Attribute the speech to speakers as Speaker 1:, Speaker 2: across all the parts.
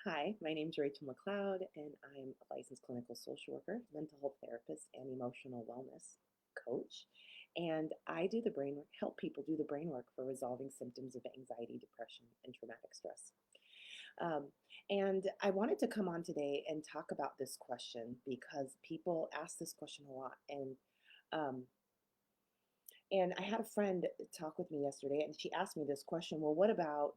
Speaker 1: Hi, my name is Rachel McLeod, and I'm a licensed clinical social worker, mental health therapist, and emotional wellness coach. And I do the brain work, help people do the brain work for resolving symptoms of anxiety, depression, and traumatic stress. Um, and I wanted to come on today and talk about this question because people ask this question a lot. Um, and I had a friend talk with me yesterday, and she asked me this question. Well, what about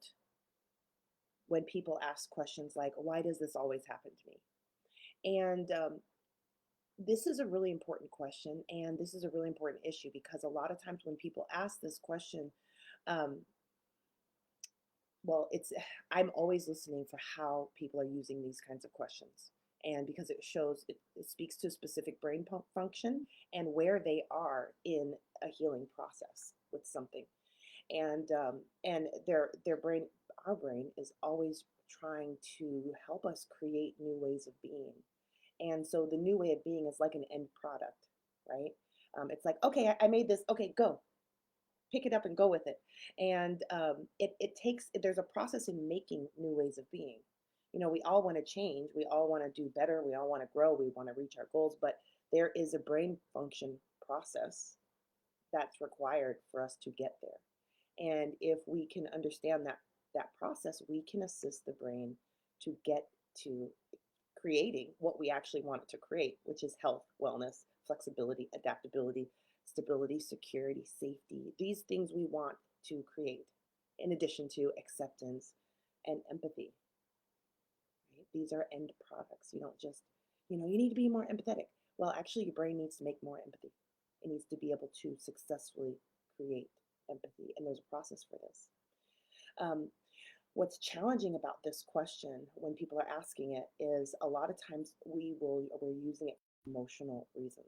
Speaker 1: when people ask questions like, "Why does this always happen to me?" And this is a really important question, and this is a really important issue because a lot of times when people ask this question, um, well, it's I'm always listening for how people are using these kinds of questions, and because it shows it speaks to a specific brain function and where they are in a healing process with something, and their brain, our brain, is always trying to help us create new ways of being. And so the new way of being is like an end product, right? It's like, okay, I made this. Okay, go pick it up and go with it. And it takes, there's a process in making new ways of being. You know, we all want to change. We all want to do better. We all want to grow. We want to reach our goals. But there is a brain function process that's required for us to get there. And if we can understand that process, we can assist the brain to get to creating what we actually want it to create, which is health, wellness, flexibility, adaptability, stability, security, safety. These things we want to create, in addition to acceptance and empathy. Right? These are end products. You don't just, you need to be more empathetic. Well, actually, your brain needs to make more empathy. It needs to be able to successfully create empathy, and there's a process for this. Um, What's challenging about this question when people are asking it is a lot of times we're using it for emotional reasons.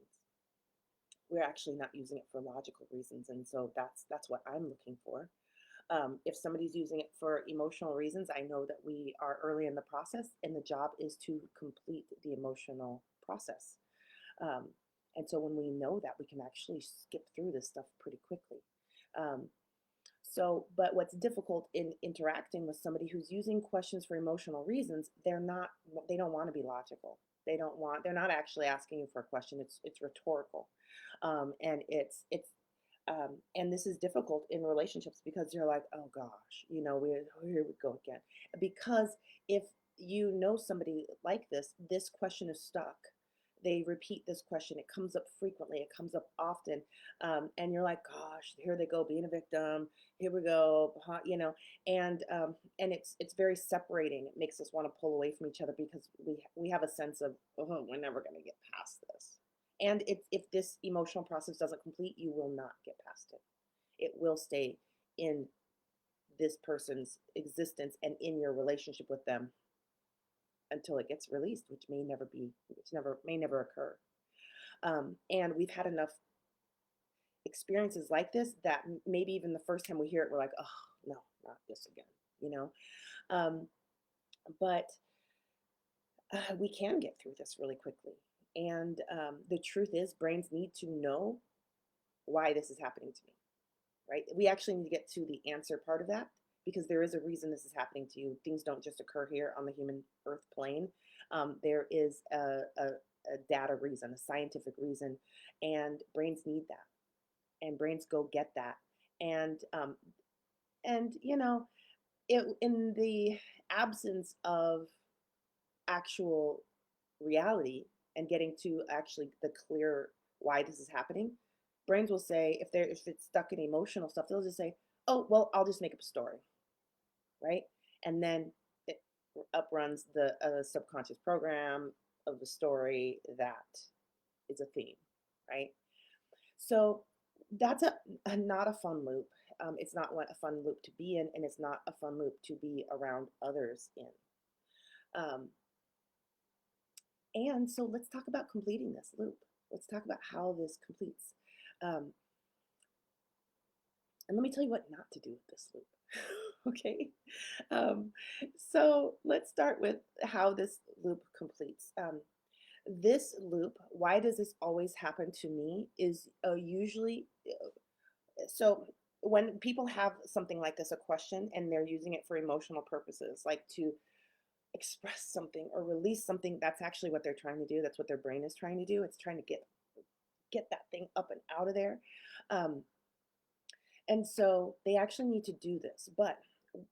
Speaker 1: We're actually not using it for logical reasons, and so that's what I'm looking for. If somebody's using it for emotional reasons, I know that we are early in the process, and the job is to complete the emotional process. Um, and so when we know that, we can actually skip through this stuff pretty quickly. Um, but what's difficult in interacting with somebody who's using questions for emotional reasons, they don't want to be logical. They're not actually asking you for a question. It's rhetorical. And this is difficult in relationships because you're like, oh gosh, here we go again. Because if you know somebody like this question is stuck. They repeat this question. It comes up frequently. It comes up often, and you're like, gosh, here they go, being a victim. Here we go, and it's very separating. It makes us want to pull away from each other because we have a sense of, oh, we're never going to get past this. And if this emotional process doesn't complete, you will not get past it. It will stay in this person's existence and in your relationship with them until it gets released, which may never occur. And we've had enough experiences like this that maybe even the first time we hear it, we're like, oh no, not this again, you know. Um, but We can get through this really quickly. And the truth is, brains need to know why this is happening to me, right? We actually need to get to the answer part of that because there is a reason this is happening to you. Things don't just occur here on the human earth plane. There is a data reason, a scientific reason, and brains need that, and brains go get that. And and in the absence of actual reality and getting to actually the clear why this is happening, brains will say, if it's stuck in emotional stuff, they'll just say, oh well, I'll just make up a story, right? And then it upruns the subconscious program of the story that is a theme, right? So that's not a fun loop. It's not a fun loop to be in, and it's not a fun loop to be around others in. Um, And so let's talk about completing this loop. Let's talk about how this completes. Um, and let me tell you what not to do with this loop. Okay. Um, so let's start with how this loop completes. This loop, why does this always happen to me, is usually so when people have something like this, a question, and they're using it for emotional purposes, like to express something or release something, that's actually what they're trying to do. That's what their brain is trying to do. It's trying to get that thing up and out of there. Um, and so they actually need to do this. But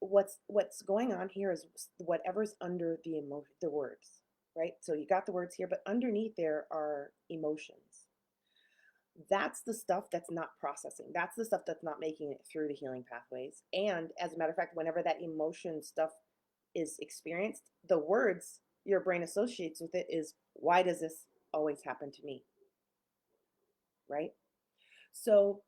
Speaker 1: what's going on here is whatever's under the emotion, the words, right? So you got the words here, but underneath there are emotions. That's the stuff that's not processing. That's the stuff that's not making it through the healing pathways. And as a matter of fact, whenever that emotion stuff is experienced, the words your brain associates with it is, why does this always happen to me? Right? So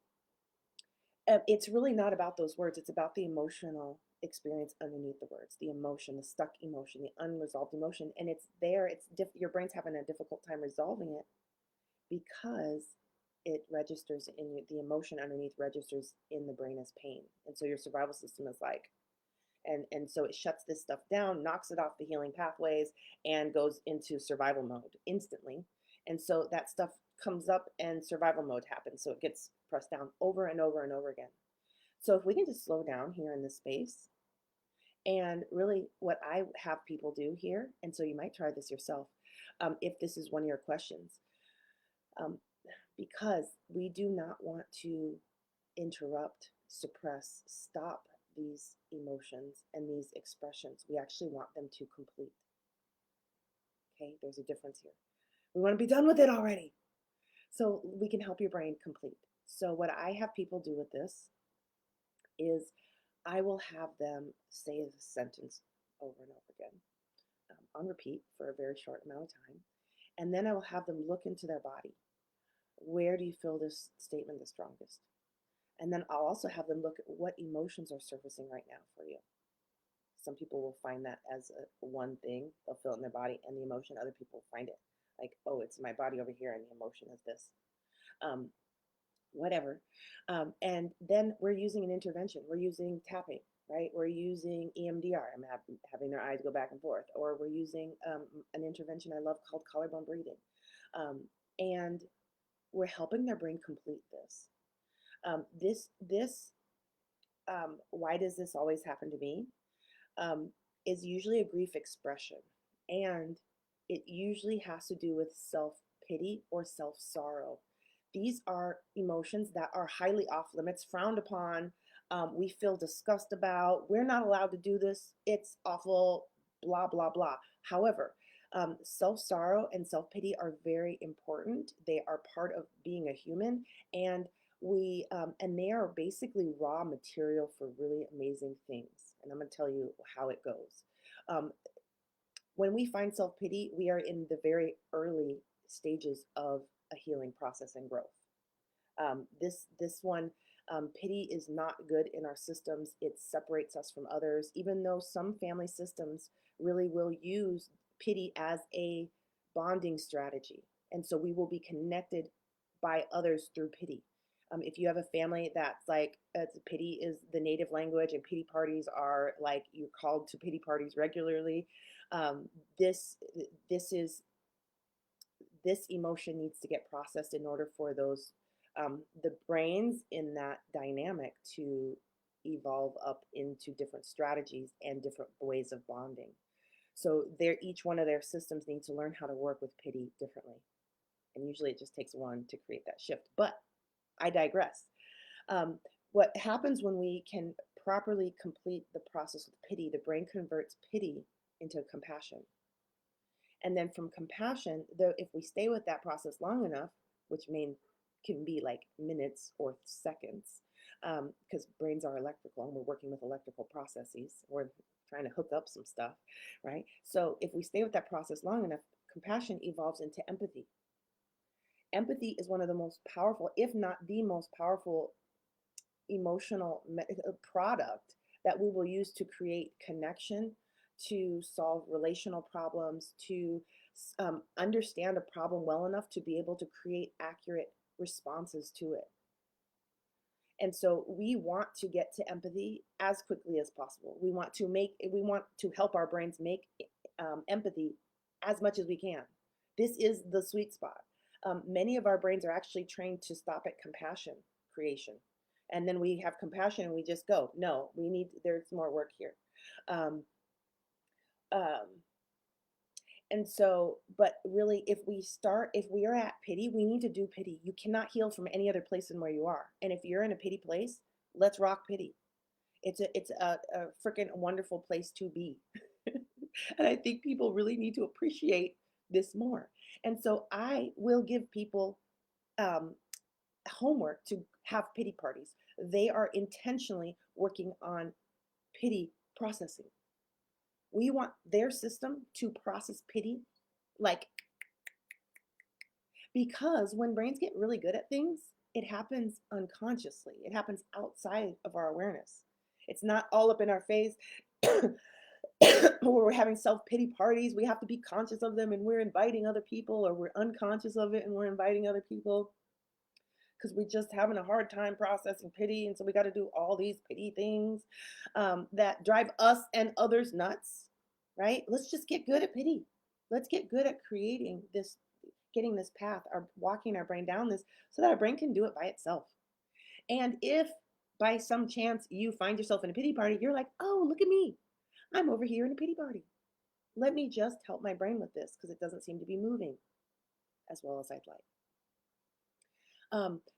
Speaker 1: it's really not about those words. It's about the emotional experience underneath the words, the emotion, the stuck emotion, the unresolved emotion. And it's there, your brain's having a difficult time resolving it because it registers in you, the emotion underneath registers in the brain as pain. And so your survival system is like, and so it shuts this stuff down, knocks it off the healing pathways, and goes into survival mode instantly. And so that stuff comes up and survival mode happens. So it gets pressed down over and over and over again. So if we can just slow down here in this space, and really what I have people do here, and so you might try this yourself, if this is one of your questions, um, because we do not want to interrupt, suppress, stop these emotions and these expressions. We actually want them to complete. Okay, there's a difference here. We want to be done with it already. So we can help your brain complete. So what I have people do with this is I will have them say the sentence over and over again on repeat for a very short amount of time. And then I will have them look into their body. Where do you feel this statement the strongest? And then I'll also have them look at what emotions are surfacing right now for you. Some people will find that as one thing, they'll feel it in their body and the emotion. Other people find it like, oh, it's my body over here and the emotion is this. Um, Whatever. And then we're using an intervention. We're using tapping, right? We're using EMDR. I'm having their eyes go back and forth. Or we're using an intervention I love called collarbone breathing. And we're helping their brain complete this. Why does this always happen to me? Um, is usually a grief expression. And it usually has to do with self pity or self sorrow. These are emotions that are highly off limits, frowned upon. We feel disgust about. We're not allowed to do this. It's awful, blah, blah, blah. However, self sorrow and self pity are very important. They are part of being a human. And and they are basically raw material for really amazing things. And I'm going to tell you how it goes. Um, when we find self pity, we are in the very early stages of a healing process and growth. This one, pity is not good in our systems. It separates us from others, even though some family systems really will use pity as a bonding strategy. And so we will be connected by others through pity. If you have a family that's like pity is the native language and pity parties are like you're called to pity parties regularly, um, this this is this emotion needs to get processed in order for those the brains in that dynamic to evolve up into different strategies and different ways of bonding. So each one of their systems needs to learn how to work with pity differently. And usually it just takes one to create that shift. But I digress. What happens when we can properly complete the process with pity, the brain converts pity into compassion. And then from compassion, though, if we stay with that process long enough, which can be like minutes or seconds, because brains are electrical and we're working with electrical processes. We're trying to hook up some stuff, right? So if we stay with that process long enough, compassion evolves into empathy. Empathy is one of the most powerful, if not the most powerful emotional product that we will use to create connection, to solve relational problems, to understand a problem well enough to be able to create accurate responses to it. And so we want to get to empathy as quickly as possible. We want to help our brains make empathy as much as we can. This is the sweet spot. Many of our brains are actually trained to stop at compassion creation. And then we have compassion and we just go, no, there's more work here. Um, Um, and so, but really, if we are at pity, we need to do pity. You cannot heal from any other place than where you are. And if you're in a pity place, let's rock pity. It's a freaking wonderful place to be. And I think people really need to appreciate this more. And so I will give people um, homework to have pity parties. They are intentionally working on pity processing. We want their system to process pity like, because when brains get really good at things, it happens unconsciously. It happens outside of our awareness. It's not all up in our face. Where we're having self-pity parties, we have to be conscious of them and we're inviting other people, or we're unconscious of it and we're inviting other people because we're just having a hard time processing pity. And so we got to do all these pity things that drive us and others nuts, right? Let's just get good at pity. Let's get good at creating this, getting this path, or walking our brain down this so that our brain can do it by itself. And if by some chance you find yourself in a pity party, you're like, oh, look at me. I'm over here in a pity party. Let me just help my brain with this because it doesn't seem to be moving as well as I'd like.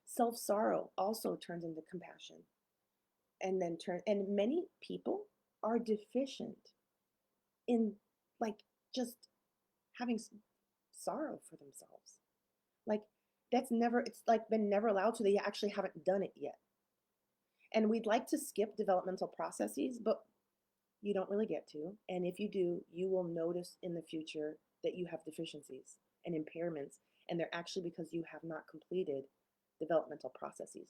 Speaker 1: Self sorrow also turns into compassion, and many people are deficient in, like, just having sorrow for themselves. Like, that's never, it's like been never allowed to. They actually haven't done it yet. And we'd like to skip developmental processes, but you don't really get to. And if you do, you will notice in the future that you have deficiencies and impairments, and they're actually because you have not completed developmental processes.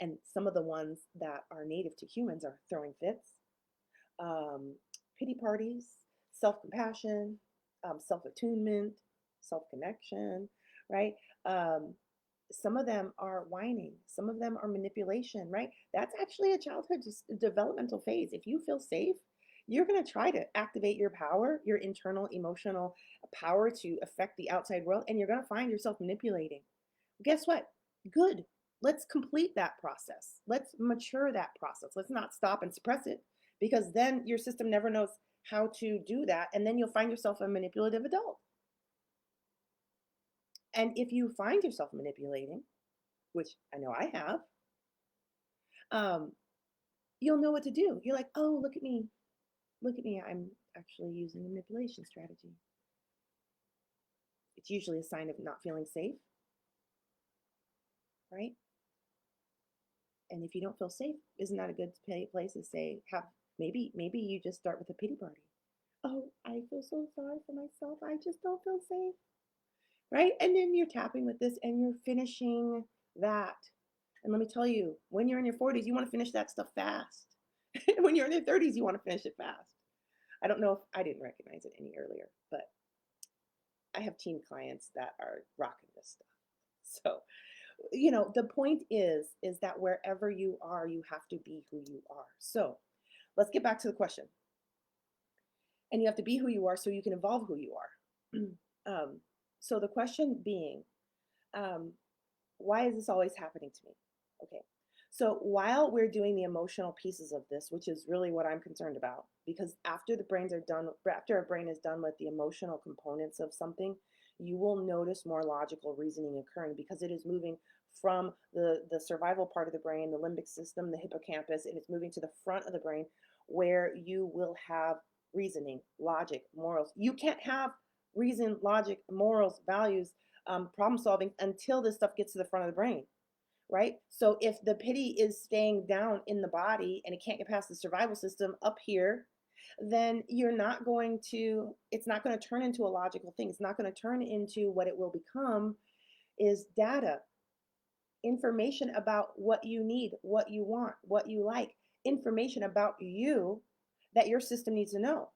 Speaker 1: And some of the ones that are native to humans are throwing fits, pity parties, self compassion, self attunement, self connection, right? Um, some of them are whining, some of them are manipulation, right? That's actually a childhood developmental phase. If you feel safe, you're going to try to activate your power, your internal emotional power to affect the outside world, and you're going to find yourself manipulating. Guess what? Good. Let's complete that process. Let's mature that process. Let's not stop and suppress it, because then your system never knows how to do that. And then you'll find yourself a manipulative adult. And if you find yourself manipulating, which I know I have, um, you'll know what to do. You're like, oh, look at me. Look at me. I'm actually using a manipulation strategy. It's usually a sign of not feeling safe, right? And if you don't feel safe, isn't that a good place to say, have, maybe you just start with a pity party. Oh, I feel so sorry for myself. I just don't feel safe, right? And then you're tapping with this and you're finishing that. And let me tell you, when you're in your 40s, you want to finish that stuff fast. When you're in your 30s, you want to finish it fast. I don't know if I didn't recognize it any earlier, but I have teen clients that are rocking this stuff. So, the point is that wherever you are, you have to be who you are. So let's get back to the question. And you have to be who you are so you can evolve who you are. So the question being, um, why is this always happening to me? Okay. So while we're doing the emotional pieces of this, which is really what I'm concerned about, because after our brain is done with the emotional components of something, you will notice more logical reasoning occurring because it is moving from the survival part of the brain, the limbic system, the hippocampus, and it's moving to the front of the brain where you will have reasoning, logic, morals. You can't have reason, logic, morals, values, problem solving until this stuff gets to the front of the brain, right? So if the pity is staying down in the body and it can't get past the survival system up here, then it's not going to turn into a logical thing. It's not going to turn into what it will become is data, information about what you need, what you want, what you like, information about you that your system needs to know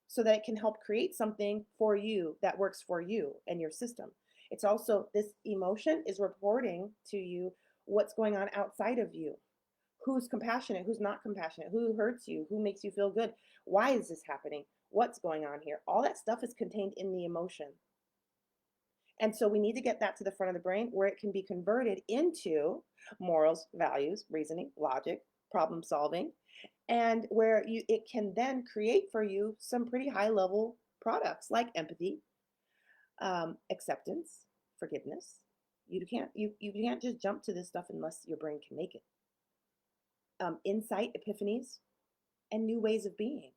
Speaker 1: so that it can help create something for you that works for you and your system. It's also, this emotion is reporting to you what's going on outside of you. Who's compassionate, who's not compassionate, who hurts you, who makes you feel good, why is this happening, what's going on here. All that stuff is contained in the emotion. And so we need to get that to the front of the brain where it can be converted into morals, values, reasoning, logic, problem solving, and where it can then create for you some pretty high level products like empathy, acceptance, forgiveness. You can't just jump to this stuff unless your brain can make it. Insight, epiphanies, and new ways of being,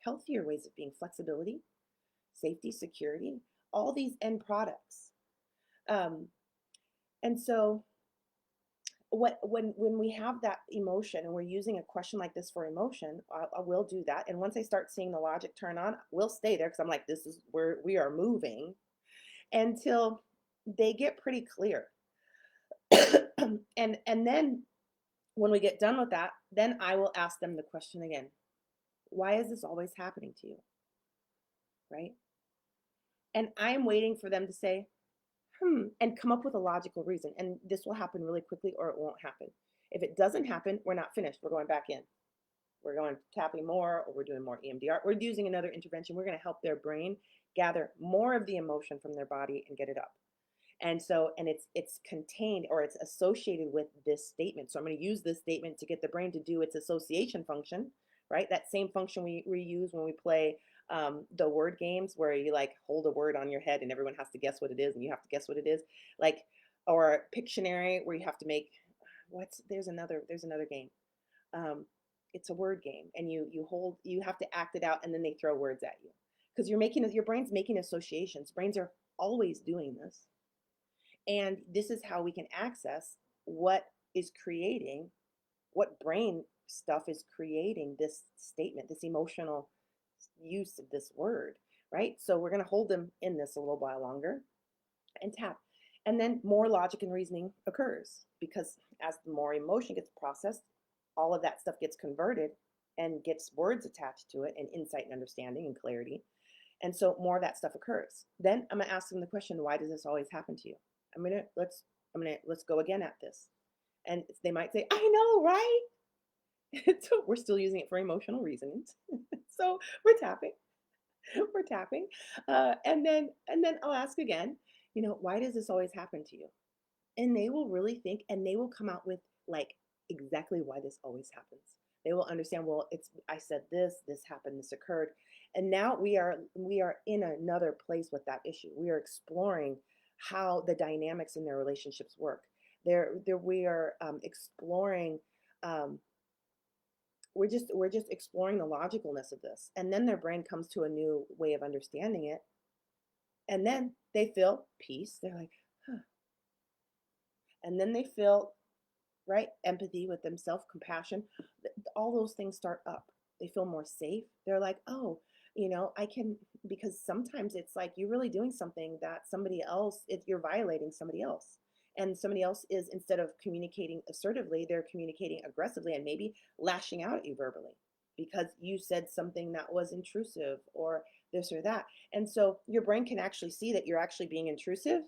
Speaker 1: healthier ways of being, flexibility, safety, security, all these end products. Um, and so when we have that emotion and we're using a question like this for emotion, I will do that. And once I start seeing the logic turn on, we'll stay there because I'm like, this is where we are moving until they get pretty clear. And then when we get done with that, then I will ask them the question again. Why is this always happening to you? Right? And I'm waiting for them to say, and come up with a logical reason. And this will happen really quickly or it won't happen. If it doesn't happen, we're not finished. We're going back in. We're going tapping more, or we're doing more EMDR. We're using another intervention. We're going to help their brain gather more of the emotion from their body and get it up. And so, and it's contained or it's associated with this statement. So I'm going to use this statement to get the brain to do its association function, right? That same function we use when we play the word games where you like hold a word on your head and everyone has to guess what it is and you have to guess what it is. Like, or Pictionary where you have to make, there's another game. It's a word game and you have to act it out and then they throw words at you. Because your brain's making associations. Brains are always doing this. And this is how we can access what brain stuff is creating this statement, this emotional use of this word, right? So we're going to hold them in this a little while longer and tap. And then more logic and reasoning occurs because as the more emotion gets processed, all of that stuff gets converted and gets words attached to it and insight and understanding and clarity. And so more of that stuff occurs. Then I'm going to ask them the question, why does this always happen to you? Let's go again at this. And they might say, I know, right? So we're still using it for emotional reasons. So we're tapping. And then I'll ask again, why does this always happen to you? And they will really think and they will come out with like exactly why this always happens. They will understand, well, I said this happened, this occurred. And now we are in another place with that issue. We are exploring how the dynamics in their relationships work. We are exploring. We're just exploring the logicalness of this, and then their brain comes to a new way of understanding it, and then they feel peace. They're like, huh, and then they feel right empathy with themselves, compassion. All those things start up. They feel more safe. They're like, oh, I can, because sometimes it's like you're really doing something that somebody else, you're violating somebody else. And somebody else is, instead of communicating assertively, they're communicating aggressively and maybe lashing out at you verbally because you said something that was intrusive or this or that. And so your brain can actually see that you're actually being intrusive.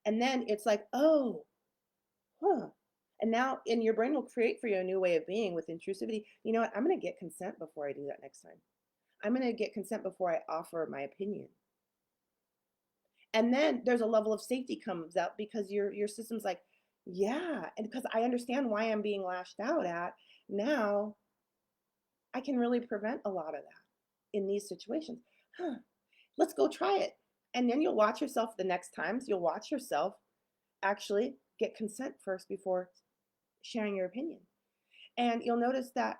Speaker 1: And then it's like, oh, huh. And your brain will create for you a new way of being with intrusivity. You know what? I'm going to get consent before I do that next time. I'm going to get consent before I offer my opinion. And then there's a level of safety comes up because your system's like, yeah, and because I understand why I'm being lashed out at, now I can really prevent a lot of that in these situations. Huh, let's go try it. And then you'll watch yourself the next times, you'll watch yourself actually get consent first before sharing your opinion. And you'll notice that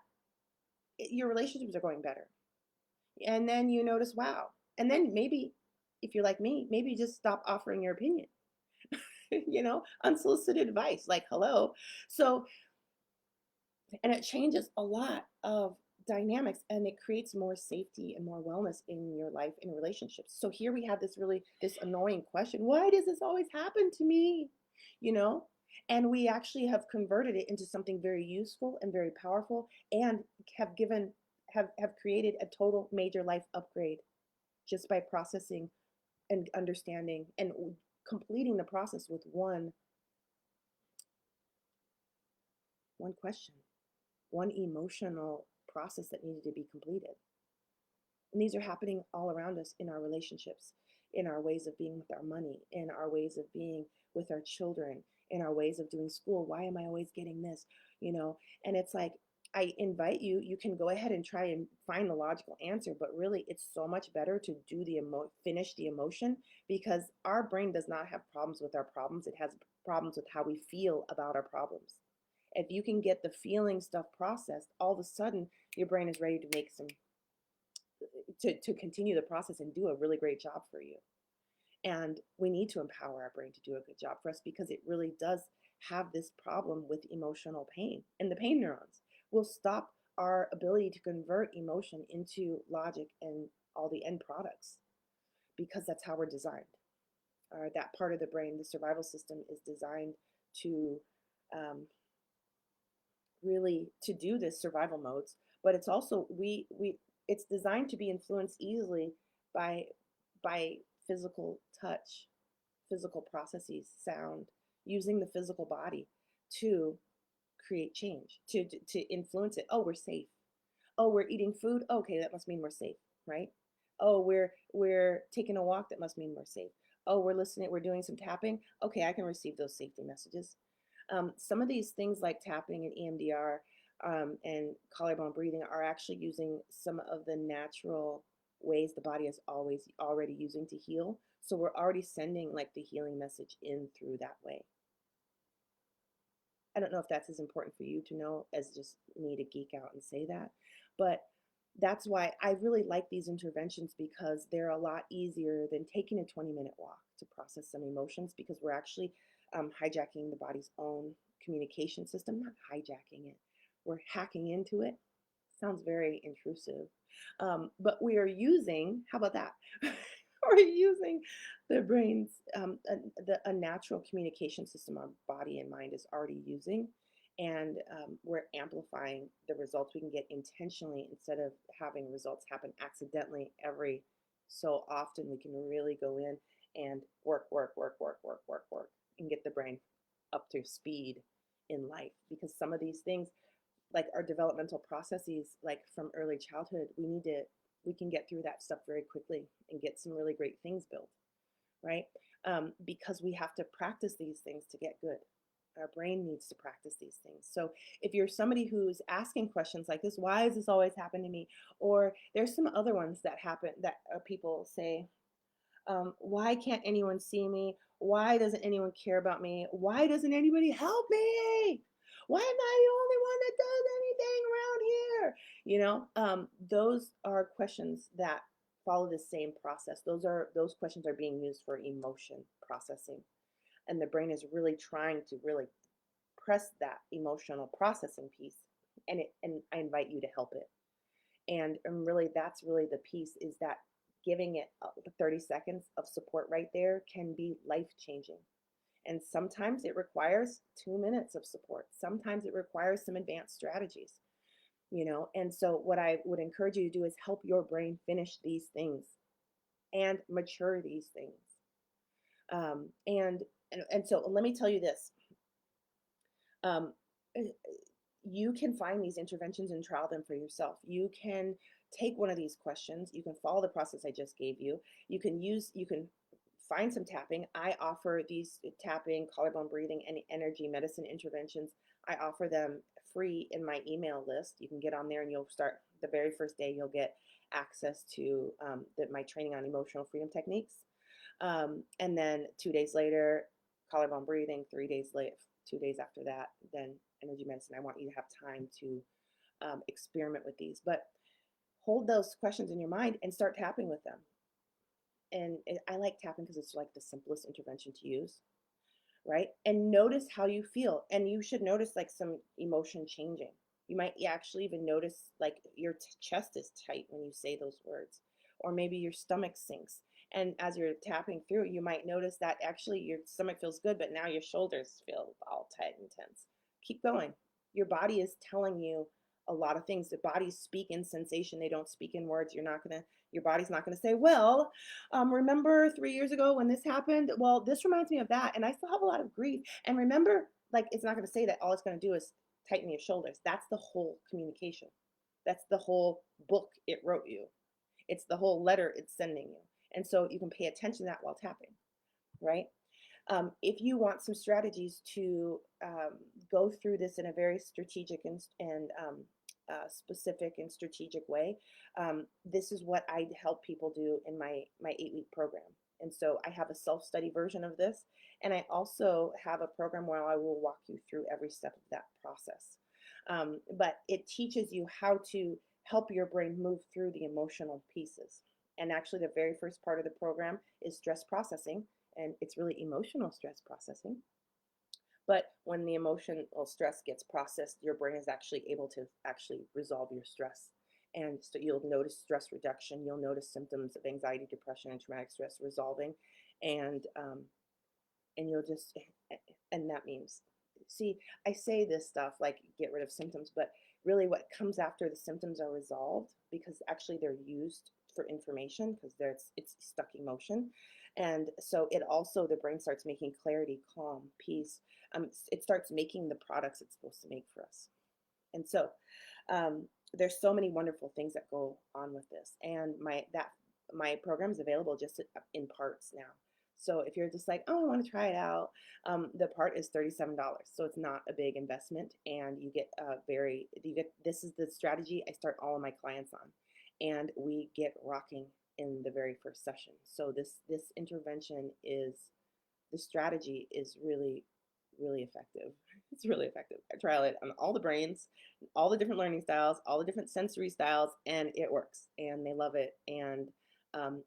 Speaker 1: your relationships are going better. And then you notice, wow. And then maybe if you're like me, maybe just stop offering your opinion. Unsolicited advice, like, hello. So, and it changes a lot of dynamics and it creates more safety and more wellness in your life and relationships. So here we have this annoying question, why does this always happen to me? And we actually have converted it into something very useful and very powerful and have created a total major life upgrade just by processing and understanding and completing the process with one question, one emotional process that needed to be completed. And these are happening all around us in our relationships, in our ways of being with our money, in our ways of being with our children, in our ways of doing school. Why am I always getting this? You know, and it's like, I invite you, you can go ahead and try and find the logical answer, but really it's so much better to do finish the emotion, because our brain does not have problems with our problems. It has problems with how we feel about our problems. If you can get the feeling stuff processed, all of a sudden your brain is ready to make some to continue the process and do a really great job for you. And we need to empower our brain to do a good job for us, because it really does have this problem with emotional pain. And the pain neurons will stop our ability to convert emotion into logic and all the end products, because that's how we're designed. That part of the brain, the survival system, is designed to um, really to do this survival modes, but it's also we it's designed to be influenced easily by by physical touch, physical processes, sound, using the physical body to create change, to influence it. Oh, we're safe. Oh, we're eating food. Okay, that must mean we're safe, right? Oh, we're taking a walk. That must mean we're safe. Oh, we're listening. We're doing some tapping. Okay, I can receive those safety messages. Some of these things like tapping and EMDR and collarbone breathing are actually using some of the natural ways the body is always already using to heal. So we're already sending like the healing message in through that way. I don't know if that's as important for you to know as just me to geek out and say that, but that's why I really like these interventions, because they're a lot easier than taking a 20-minute walk to process some emotions, because we're actually hijacking the body's own communication system, not hijacking it. We're hacking into it. Sounds very intrusive. But we are using, how about that? We're using the brain's, a natural communication system our body and mind is already using. And we're amplifying the results we can get intentionally, instead of having results happen accidentally every so often. We can really go in and work, and get the brain up to speed in life, because some of these things, like our developmental processes, like from early childhood, we can get through that stuff very quickly and get some really great things built, right? Because we have to practice these things to get good. Our brain needs to practice these things. So if you're somebody who's asking questions like this, why does this always happen to me? Or there's some other ones that happen that people say, why can't anyone see me? Why doesn't anyone care about me? Why doesn't anybody help me? Why am I the only one that does anything around here? Those are questions that follow the same process. Those questions are being used for emotion processing, and the brain is really trying to really press that emotional processing piece, and I invite you to help it. And really, that's really the piece, is that giving it 30 seconds of support right there can be life changing. And sometimes it requires 2 minutes of support. Sometimes it requires some advanced strategies. And so, what I would encourage you to do is help your brain finish these things and mature these things. And so, let me tell you this. Um, you can find these interventions and trial them for yourself. You can take one of these questions. You can follow the process I just gave you. You can find some tapping. I offer these tapping, collarbone breathing, and energy medicine interventions. I offer them free in my email list. You can get on there and you'll start the very first day, you'll get access to my training on emotional freedom techniques. And then 2 days later, collarbone breathing, 3 days later, 2 days after that, then energy medicine. I want you to have time to experiment with these, but hold those questions in your mind and start tapping with them. And I like tapping because it's like the simplest intervention to use, right? And notice how you feel. And you should notice like some emotion changing. You might actually even notice like your chest is tight when you say those words, or maybe your stomach sinks. And as you're tapping through, you might notice that actually your stomach feels good, but now your shoulders feel all tight and tense. Keep going. Your body is telling you a lot of things. The bodies speak in sensation. They don't speak in words. Your body's not gonna say, well, remember 3 years ago when this happened? Well, this reminds me of that, and I still have a lot of grief. And remember, like, it's not gonna say that. All it's gonna do is tighten your shoulders. That's the whole communication. That's the whole book it wrote you. It's the whole letter it's sending you. And so you can pay attention to that while tapping, right? If you want some strategies to go through this in a very strategic and specific and strategic way, this is what I help people do in my 8-week program. And so I have a self-study version of this, and I also have a program where I will walk you through every step of that process. But it teaches you how to help your brain move through the emotional pieces. And actually, the very first part of the program is stress processing, and it's really emotional stress processing. But when the emotional stress gets processed, your brain is actually able to actually resolve your stress. And so you'll notice stress reduction, you'll notice symptoms of anxiety, depression, and traumatic stress resolving, and you'll just, and that means, see, I say this stuff like get rid of symptoms, but really what comes after the symptoms are resolved, because actually they're used for information, because it's stuck emotion. And so it also, the brain starts making clarity, calm, peace. It starts making the products it's supposed to make for us. And so there's so many wonderful things that go on with this. And my program is available just in parts now. So if you're just like, oh, I want to try it out, the part is $37. So it's not a big investment, and you get this is the strategy I start all of my clients on, and we get rocking in the very first session. So this intervention is, the strategy is really, really effective. It's really effective. I trial it on all the brains, all the different learning styles, all the different sensory styles, and it works, and they love it. And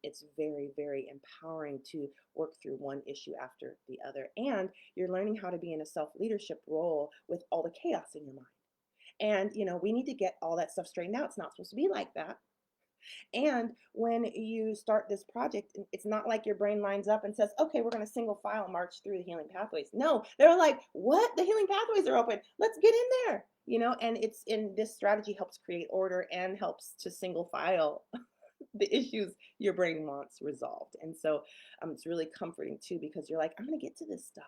Speaker 1: it's very, very empowering to work through one issue after the other. And you're learning how to be in a self-leadership role with all the chaos in your mind. And, we need to get all that stuff straightened out. It's not supposed to be like that. And when you start this project, it's not like your brain lines up and says, okay, we're going to single file march through the healing pathways. No, they're like, what? The healing pathways are open. Let's get in there. And it's in this strategy helps create order and helps to single file the issues your brain wants resolved. And so it's really comforting too, because you're like, I'm going to get to this stuff.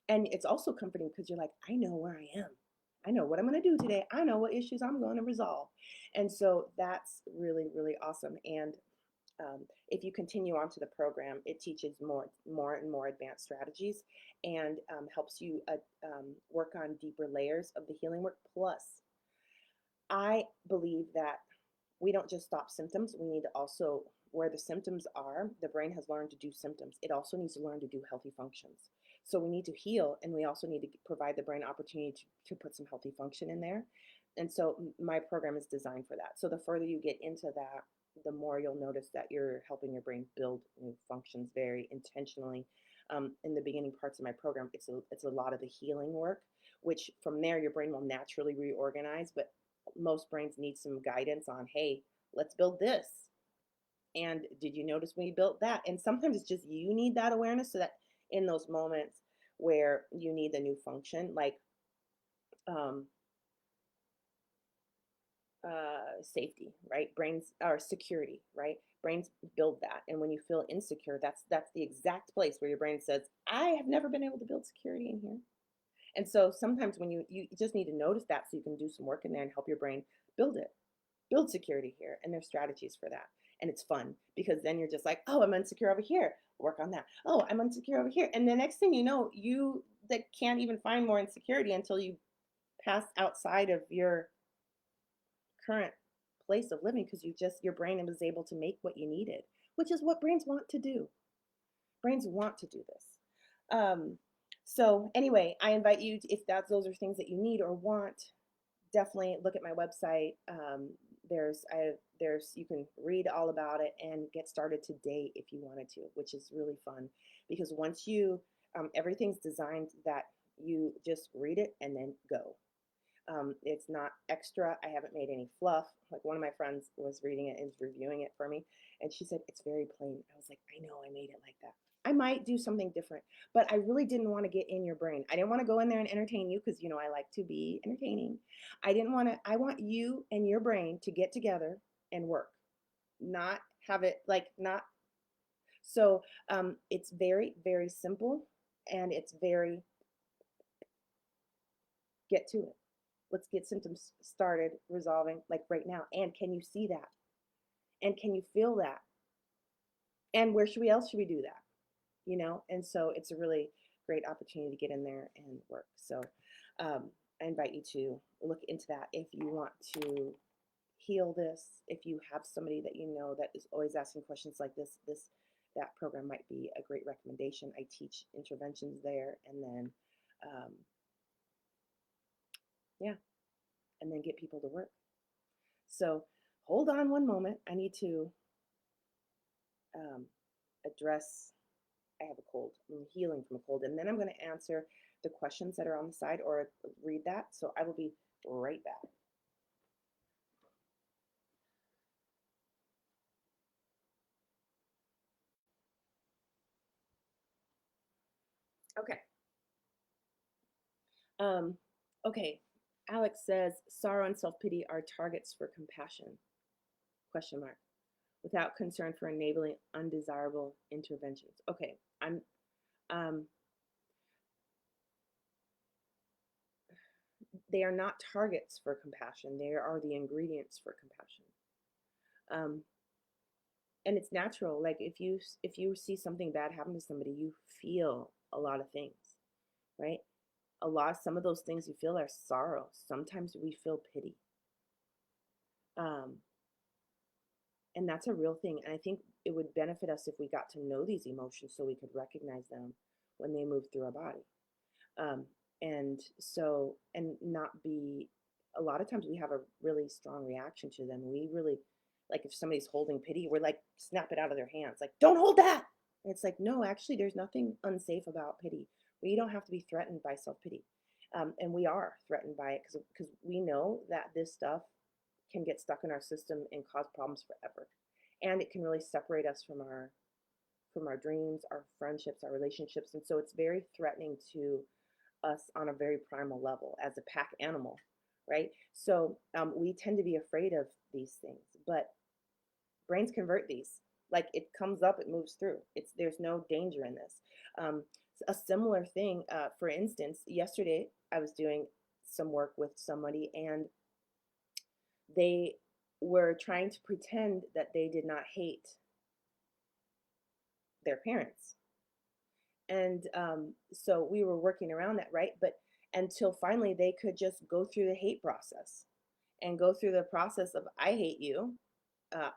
Speaker 1: And it's also comforting because you're like, I know where I am. I know what I'm going to do today. I know what issues I'm going to resolve. And so that's really, really awesome. And if you continue on to the program, it teaches more and more advanced strategies, and helps you work on deeper layers of the healing work. Plus, I believe that we don't just stop symptoms. We need to also, where the symptoms are, the brain has learned to do symptoms. It also needs to learn to do healthy functions. So we need to heal, and we also need to provide the brain opportunity to put some healthy function in there. And so my program is designed for that. So the further you get into that, the more you'll notice that you're helping your brain build new functions very intentionally. In the beginning parts of my program, it's a lot of the healing work, which from there your brain will naturally reorganize. But most brains need some guidance on, hey, let's build this. And did you notice when you built that? And sometimes it's just you need that awareness, so that in those moments where you need the new function, like um, safety, right? Brains, or security, right? Brains build that. And when you feel insecure, that's the exact place where your brain says, I have never been able to build security in here. And so sometimes when you just need to notice that, so you can do some work in there and help your brain build it, build security here. And there's strategies for that. And it's fun, because then you're just like, oh, I'm insecure over here, work on that. Oh, I'm insecure over here. And the next thing you know, you that can't even find more insecurity until you pass outside of your current place of living, because your brain was able to make what you needed, which is what brains want to do. Brains want to do this. So anyway, I invite you to, if those are things that you need or want, definitely look at my website. There's you can read all about it and get started today if you wanted to, which is really fun, because once you everything's designed that you just read it and then go. It's not extra. I haven't made any fluff. Like, one of my friends was reading it and reviewing it for me, and she said it's very plain. I was like, I know, I made it like that. I might do something different, but I really didn't want to get in your brain. I didn't want to go in there and entertain you, because I like to be entertaining. I want you and your brain to get together and work, not have it like not. So it's very, very simple, and it's very, get to it. Let's get symptoms started resolving, like right now. And can you see that? And can you feel that? And where else should we do that? and so it's a really great opportunity to get in there and work. So I invite you to look into that if you want to heal this. If you have somebody that you know that is always asking questions like this that program might be a great recommendation. I teach interventions there, and then um, yeah, and then get people to work. So hold on one moment. I need to um, address. I have a cold. I'm healing from a cold, and then I'm going to answer the questions that are on the side or read that. So I will be right back. Okay. Um, okay. Alex says sorrow and self-pity are targets for compassion. Question mark. Without concern for enabling undesirable interventions. Okay. Um, they are not targets for compassion. They are the ingredients for compassion. Um, and it's natural. Like if you see something bad happen to somebody, you feel a lot of things, right? Some of those things you feel are sorrow. Sometimes we feel pity. Um, and that's a real thing. And I think it would benefit us if we got to know these emotions so we could recognize them when they move through our body. Um, and so, and not be, a lot of times we have a really strong reaction to them. We really, like if somebody's holding pity, we're like, snap it out of their hands, like, don't hold that. And it's like, no, actually, there's nothing unsafe about pity. We don't have to be threatened by self pity. And we are threatened by it because we know that this stuff can get stuck in our system and cause problems forever. And it can really separate us from our dreams, our friendships, our relationships. And so it's very threatening to us on a very primal level as a pack animal, right? So we tend to be afraid of these things, but brains convert these. Like it comes up, it moves through. There's no danger in this. Um, a similar thing, for instance, yesterday I was doing some work with somebody, and they were trying to pretend that they did not hate their parents. And so we were working around that, right? But until finally they could just go through the hate process and go through the process of, I hate you.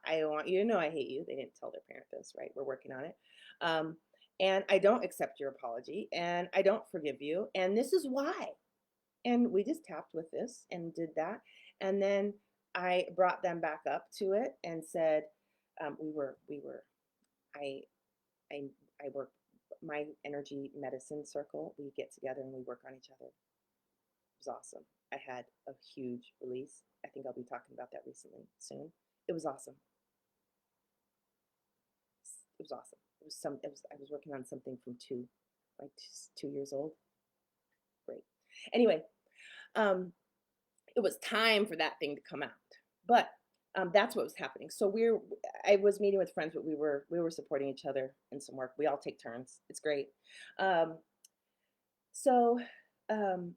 Speaker 1: I want you to know I hate you. They didn't tell their parent this, right? We're working on it. Um, and I don't accept your apology, and I don't forgive you. And this is why. And we just tapped with this and did that. And then I brought them back up to it and said, I, I, I work my energy medicine circle. We get together and we work on each other. It was awesome. I had a huge release. I think I'll be talking about that recently soon. It was awesome. It was awesome. I was working on something from like 2 years old. Great. Anyway, um, it was time for that thing to come out. But that's what was happening. So I was meeting with friends, but we were supporting each other in some work. We all take turns. It's great. Um, so um,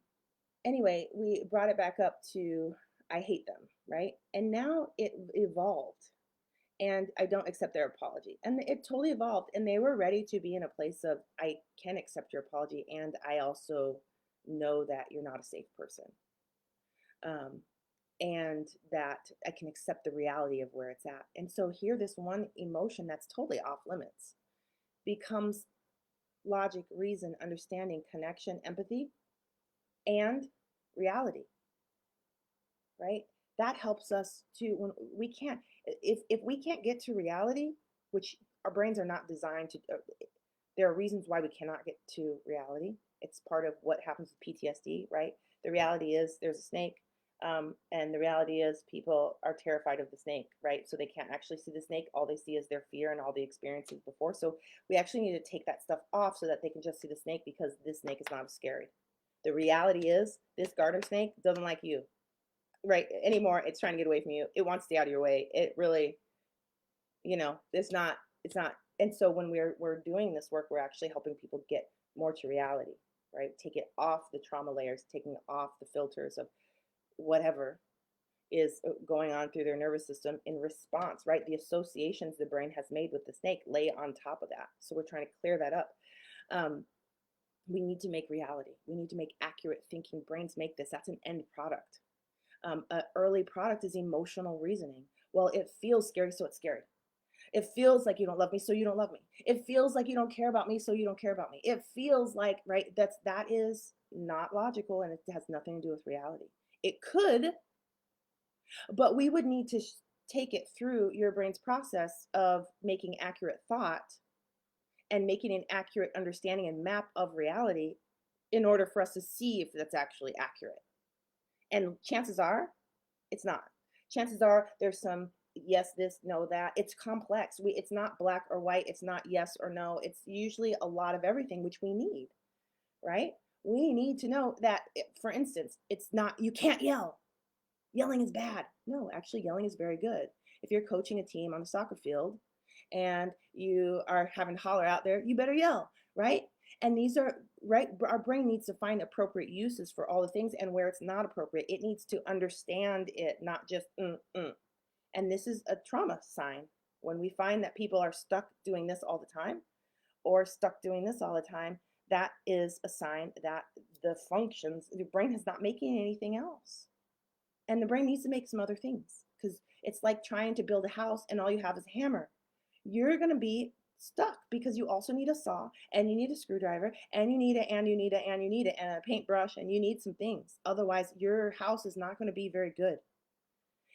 Speaker 1: anyway, we brought it back up to I hate them, right? And now it evolved, and I don't accept their apology. And it totally evolved, and they were ready to be in a place of I can accept your apology, and I also know that you're not a safe person. Um, and that I can accept the reality of where it's at. And so here, this one emotion that's totally off limits becomes logic, reason, understanding, connection, empathy, and reality, right? That helps us to when we can't if we can't get to reality, which our brains are not designed to. There are reasons why we cannot get to reality. It's part of what happens with PTSD, right? The reality is there's a snake, and the reality is people are terrified of the snake, right? So they can't actually see the snake. All they see is their fear and all the experiences before. So we actually need to take that stuff off so that they can just see the snake, because this snake is not scary. The reality is this garter snake doesn't like you, right, anymore. It's trying to get away from you. It wants to stay out of your way. It really, it's not. And so when we're doing this work, we're actually helping people get more to reality, right? Take it off the trauma layers, taking off the filters of whatever, is going on through their nervous system in response, right? The associations the brain has made with the snake lay on top of that. So we're trying to clear that up. Um, we need to make reality. We need to make accurate thinking. Brains make this. That's an end product. An early product is emotional reasoning. Well, it feels scary, so it's scary. It feels like you don't love me, so you don't love me. It feels like you don't care about me, so you don't care about me. It feels like, right, that is not logical, and it has nothing to do with reality. It could, but we would need to take it through your brain's process of making accurate thought and making an accurate understanding and map of reality in order for us to see if that's actually accurate. And chances are it's not. Chances are there's some yes, this, no, that. It's complex. It's not black or white. It's not yes or no. It's usually a lot of everything, which we need, right? We need to know that, for instance, it's not, you can't yell. Yelling is bad. No, actually, yelling is very good. If you're coaching a team on the soccer field and you are having to holler out there, you better yell, right? And these are, right, our brain needs to find appropriate uses for all the things, and where it's not appropriate, it needs to understand it, not just And this is a trauma sign. When we find that people are stuck doing this all the time or stuck doing this all the time, that is a sign that the functions, the brain is not making anything else. And the brain needs to make some other things, because it's like trying to build a house and all you have is a hammer. You're going to be stuck because you also need a saw, and you need a screwdriver, and you need it, and you need it, and you need it, and a paintbrush, and you need some things. Otherwise, your house is not going to be very good.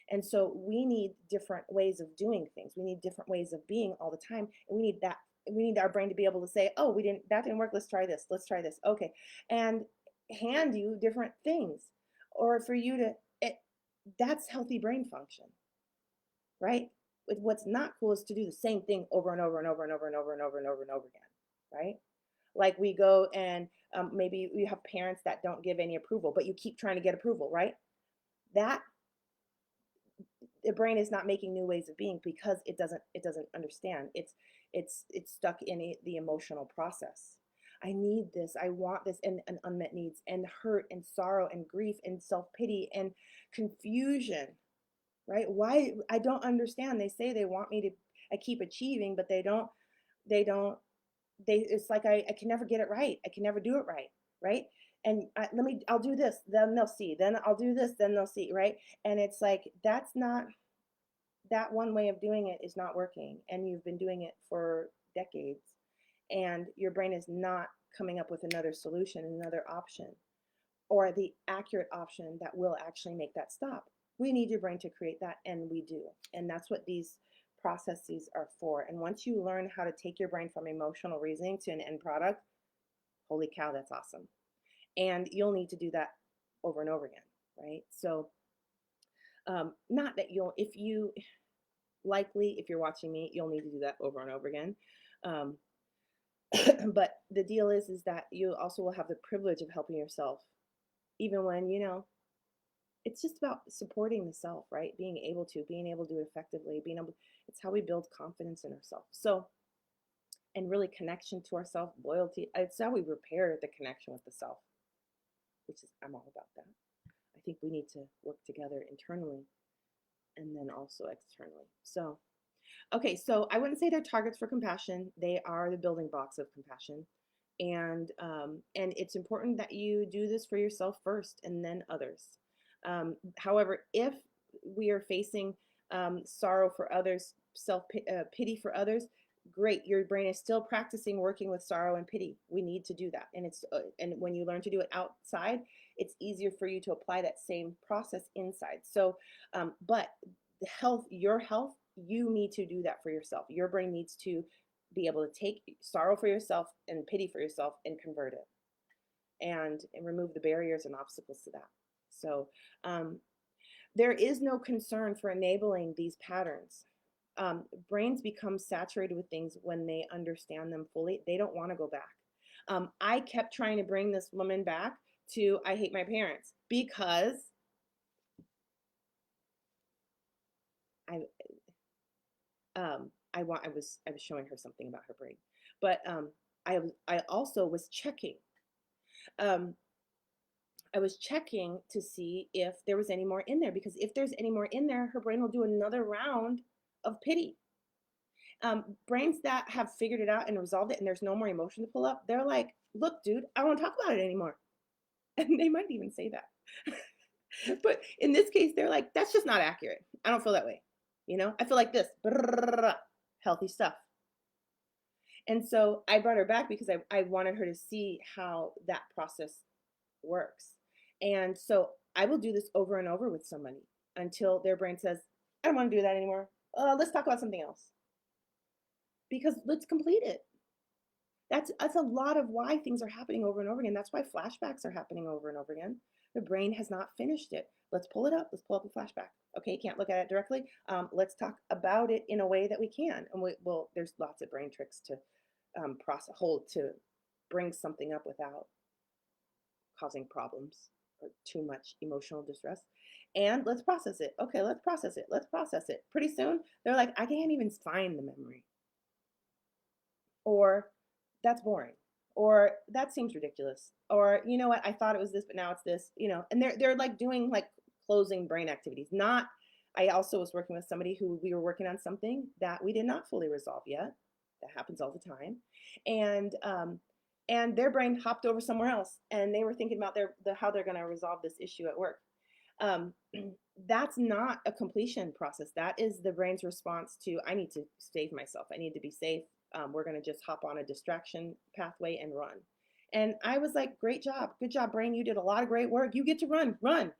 Speaker 1: And so we need different ways of doing things. We need different ways of being all the time. And we need that. We need our brain to be able to say, oh, that didn't work. Let's try this. Let's try this. Okay. And hand you different things. Or for you to, that's healthy brain function, right? What's not cool is to do the same thing over and over and over and over and over and over and over and over again, right? Like we go and maybe you have parents that don't give any approval, but you keep trying to get approval, right? That the brain is not making new ways of being because it doesn't understand. It's stuck in the emotional process. I need this, I want this, and unmet needs, and hurt, and sorrow, and grief, and self-pity, and confusion, right? Why? I don't understand. They say they want me to, I keep achieving, but they don't, it's like I can never get it right. I can never do it right, right? And I'll do this, then they'll see. Then I'll do this, then they'll see, right? And it's like, that's not, that one way of doing it is not working. And you've been doing it for decades. And your brain is not coming up with another solution, another option, or the accurate option that will actually make that stop. We need your brain to create that, and we do. And that's what these processes are for. And once you learn how to take your brain from emotional reasoning to an end product, holy cow, that's awesome. And you'll need to do that over and over again, right? So, not that if you're watching me, you'll need to do that over and over again. Um, but the deal is that you also will have the privilege of helping yourself, even when, it's just about supporting the self, right? Being able to do it effectively, it's how we build confidence in ourselves. So, and really connection to ourself, loyalty, it's how we repair the connection with the self, which is, I'm all about that. I think we need to work together internally and then also externally. So, okay, so I wouldn't say they're targets for compassion. They are the building blocks of compassion. And it's important that you do this for yourself first and then others. However, if we are facing sorrow for others, pity for others, great. Your brain is still practicing working with sorrow and pity. We need to do that, and when you learn to do it outside, it's easier for you to apply that same process inside. So, but your health, you need to do that for yourself. Your brain needs to be able to take sorrow for yourself and pity for yourself and convert it, and remove the barriers and obstacles to that. So there is no concern for enabling these patterns. Brains become saturated with things when they understand them fully. They don't want to go back. I kept trying to bring this woman back to I hate my parents because I was showing her something about her brain, but I also was checking. I was checking to see if there was any more in there, because if there's any more in there, her brain will do another round of pity. Brains that have figured it out and resolved it and there's no more emotion to pull up, they're like, look, dude, I don't want to talk about it anymore. And they might even say that. But in this case, they're like, that's just not accurate. I don't feel that way. I feel like this. Healthy stuff. And so I brought her back because I wanted her to see how that process works. And so I will do this over and over with somebody until their brain says, I don't want to do that anymore. Let's talk about something else. Because let's complete it. That's a lot of why things are happening over and over again. That's why flashbacks are happening over and over again. The brain has not finished it. Let's pull it up. Let's pull up a flashback. Okay, you can't look at it directly. Let's talk about it in a way that we can. And there's lots of brain tricks to to bring something up without causing problems or too much emotional distress. And let's process it. Okay, let's process it. Let's process it. Pretty soon, they're like, I can't even find the memory. Or that's boring. Or that seems ridiculous. Or you know what, I thought it was this, but now it's this, and they're like doing like closing brain activities. Not I also was working with somebody who we were working on something that we did not fully resolve yet. That happens all the time. And their brain hopped over somewhere else and they were thinking about how they're going to resolve this issue at work. um, that's not a completion process. That is the brain's response to, I need to save myself. I need to be safe. We're going to just hop on a distraction pathway and run. And I was like, great job. Good job, brain. You did a lot of great work. You get to run,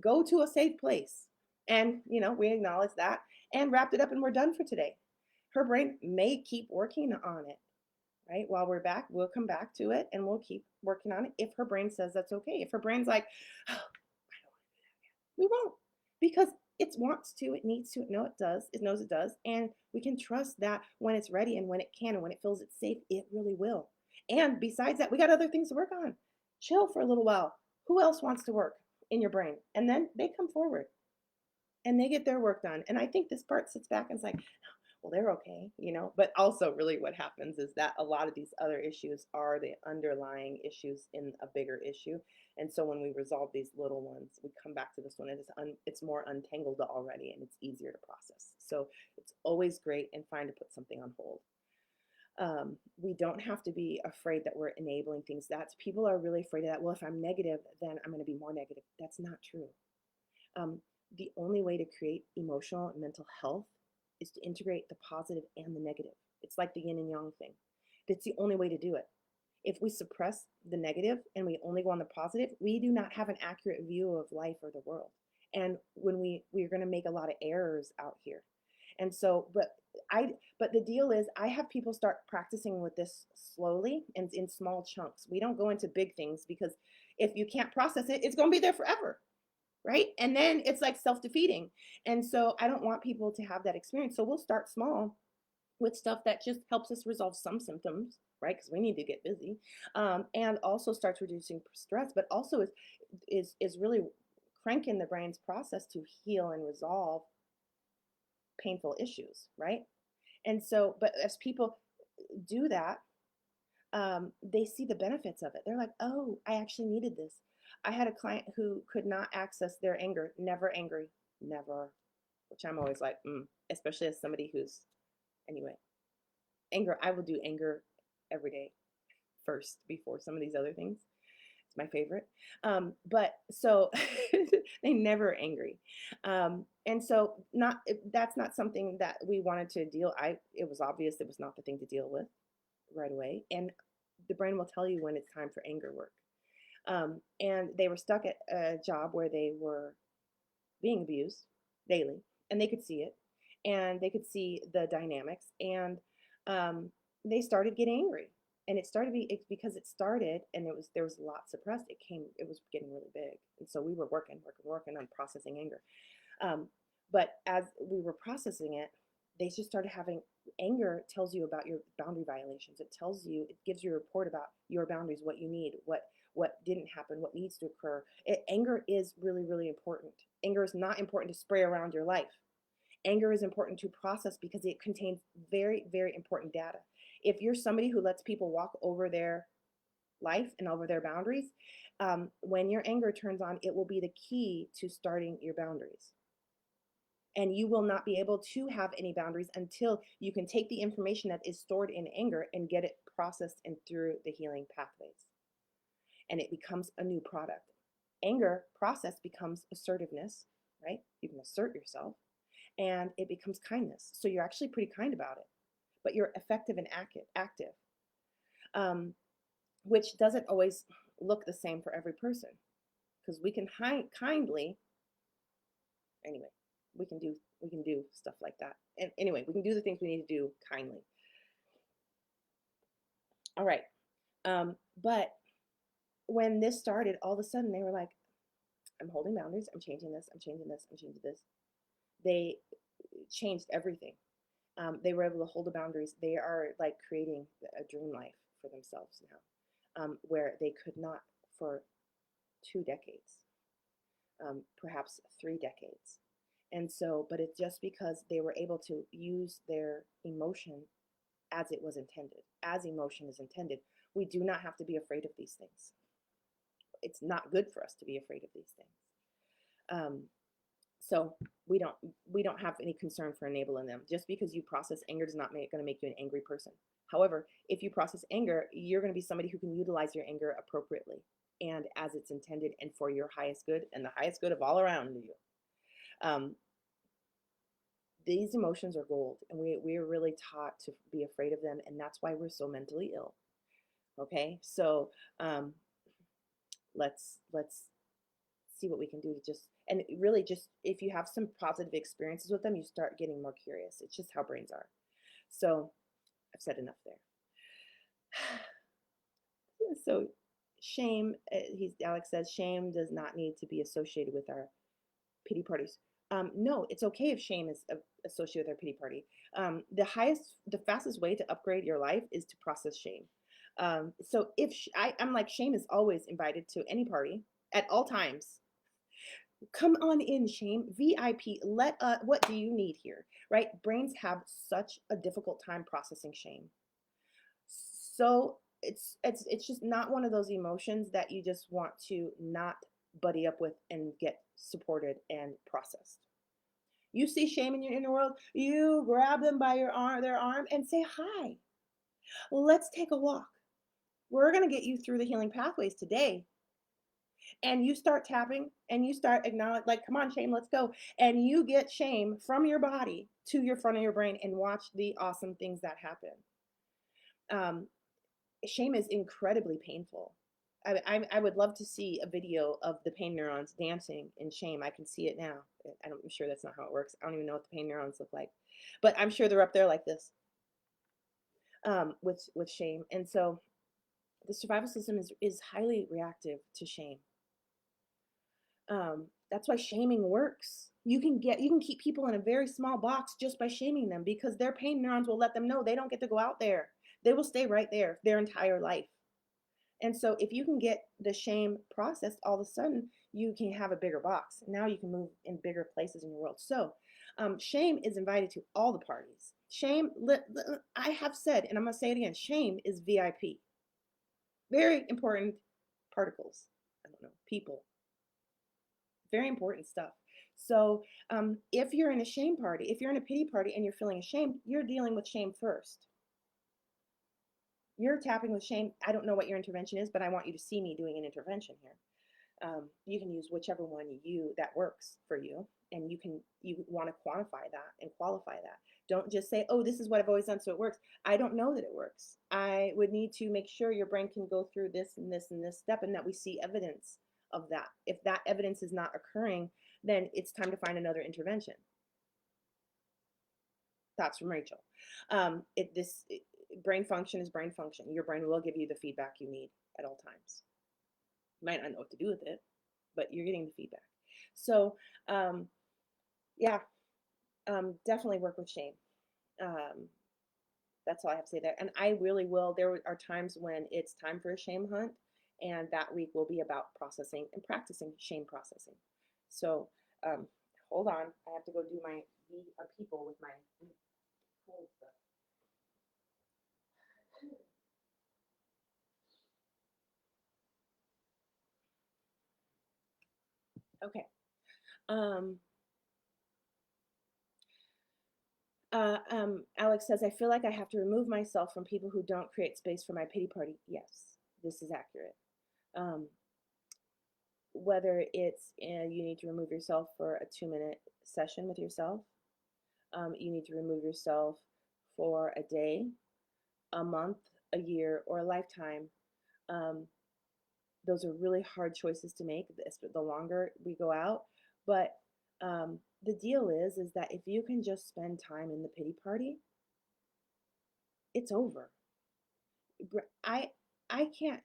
Speaker 1: go to a safe place. And, we acknowledge that and wrapped it up and we're done for today. Her brain may keep working on it, right? While we're back, we'll come back to it and we'll keep working on it if her brain says that's okay. If her brain's like, oh, we won't, because it wants to, it needs to, it does, it knows it does, and we can trust that when it's ready and when it can and when it feels it's safe, it really will. And besides that, we got other things to work on. Chill for a little while. Who else wants to work in your brain? And then they come forward and they get their work done. And I think this part sits back and is like, well, they're okay, but also really what happens is that a lot of these other issues are the underlying issues in a bigger issue. And so when we resolve these little ones, we come back to this one and it's more untangled already and it's easier to process. So it's always great and fine to put something on hold. We don't have to be afraid that we're enabling things. People are really afraid of that. Well, if I'm negative, then I'm going to be more negative. That's not true. The only way to create emotional and mental health is to integrate the positive and the negative. It's like the yin and yang thing. It's the only way to do it. If we suppress the negative and we only go on the positive, we do not have an accurate view of life or the world. And when we're going to make a lot of errors out here. And so, but the deal is I have people start practicing with this slowly and in small chunks. We don't go into big things because if you can't process it, it's going to be there forever. Right? And then it's like self-defeating. And so I don't want people to have that experience. So we'll start small with stuff that just helps us resolve some symptoms, right? Because we need to get busy, and also starts reducing stress, but also is really cranking the brain's process to heal and resolve painful issues, right? And so, but as people do that, they see the benefits of it. They're like, oh, I actually needed this. I had a client who could not access their anger, never angry, never, which I'm always like, especially as somebody who's, anyway, anger, I will do anger every day first before some of these other things. It's my favorite. But so they never angry. And so that's not something that we wanted to deal. It was obvious it was not the thing to deal with right away. And the brain will tell you when it's time for anger work. And they were stuck at a job where they were being abused daily, and they could see it, and they could see the dynamics, and they started getting angry. And because it started, and there was a lot suppressed. It was getting really big, and so we were working on processing anger. But as we were processing it, they just started having anger. Tells you about your boundary violations. It gives you a report about your boundaries, what you need, what didn't happen, what needs to occur. Anger is really, really important. Anger is not important to spray around your life. Anger is important to process because it contains very, very important data. If you're somebody who lets people walk over their life and over their boundaries, when your anger turns on, it will be the key to starting your boundaries. And you will not be able to have any boundaries until you can take the information that is stored in anger and get it processed and through the healing pathways. And it becomes a new product. Anger process becomes assertiveness, right? You can assert yourself, and it becomes kindness. So you're actually pretty kind about it, but you're effective and active, um, which doesn't always look the same for every person, because we can kindly, anyway, we can do stuff like that. And anyway, we can do the things we need to do kindly. All right. But when this started, all of a sudden they were like, I'm holding boundaries, I'm changing this, I'm changing this, I'm changing this. They changed everything. They were able to hold the boundaries. They are like creating a dream life for themselves now, where they could not for 2 decades, perhaps 3 decades. And so, but it's just because they were able to use their emotion as it was intended, as emotion is intended. We do not have to be afraid of these things. It's not good for us to be afraid of these things. So we don't have any concern for enabling them. Just because you process anger does not going to make you an angry person. However, if you process anger, you're going to be somebody who can utilize your anger appropriately and as it's intended and for your highest good and the highest good of all around you. These emotions are gold, and we're really taught to be afraid of them, and that's why we're so mentally ill. Okay, so let's see what we can do to just, and really just, if you have some positive experiences with them, you start getting more curious. It's just how brains are. So I've said enough there. So shame, Alex says, shame does not need to be associated with our pity parties. No, it's okay if shame is associated with our pity party. The fastest way to upgrade your life is to process shame. So if I'm like, shame is always invited to any party at all times. Come on in, shame. VIP. What do you need here? Right? Brains have such a difficult time processing shame. So it's just not one of those emotions that you just want to not buddy up with and get supported and processed. You see shame in your inner world, you grab them by their arm and say, hi, let's take a walk. We're going to get you through the healing pathways today. And you start tapping and you start acknowledging, like, come on, shame, let's go. And you get shame from your body to your front of your brain and watch the awesome things that happen. Shame is incredibly painful. I would love to see a video of the pain neurons dancing in shame. I can see it now. I'm sure that's not how it works. I don't even know what the pain neurons look like, but I'm sure they're up there like this, with shame. And so the survival system is highly reactive to shame. That's why shaming works. You can keep people in a very small box just by shaming them, because their pain neurons will let them know they don't get to go out there. They will stay right there their entire life. And so if you can get the shame processed, all of a sudden you can have a bigger box. Now you can move in bigger places in your world. So shame is invited to all the parties. Shame, I have said, and I'm going to say it again, shame is VIP. Very important particles. I don't know, people. Very important stuff. So if you're in a shame party, if you're in a pity party and you're feeling ashamed, you're dealing with shame first. You're tapping with shame. I don't know what your intervention is, but I want you to see me doing an intervention here. You can use whichever one that works for you, and you want to quantify that and qualify that. Don't just say, oh, this is what I've always done, so it works. I don't know that it works. I would need to make sure your brain can go through this and this and this step, and that we see evidence of that. If that evidence is not occurring, then it's time to find another intervention. Thoughts from Rachel. Brain function is brain function. Your brain will give you the feedback you need at all times. You might not know what to do with it, but you're getting the feedback. So yeah, definitely work with shame. That's all I have to say there. And I really will. There are times when it's time for a shame hunt, and that week will be about processing and practicing shame processing. So hold on. I have to go do my people with my cold stuff. Okay. Um, Alex says, I feel like I have to remove myself from people who don't create space for my pity party. Yes, this is accurate. Um, whether it's you need to remove yourself for a 2 minute session with yourself, you need to remove yourself for a day, a month, a year, or a lifetime. Um, those are really hard choices to make the longer we go out. But the deal is that if you can just spend time in the pity party, it's over. I I can't.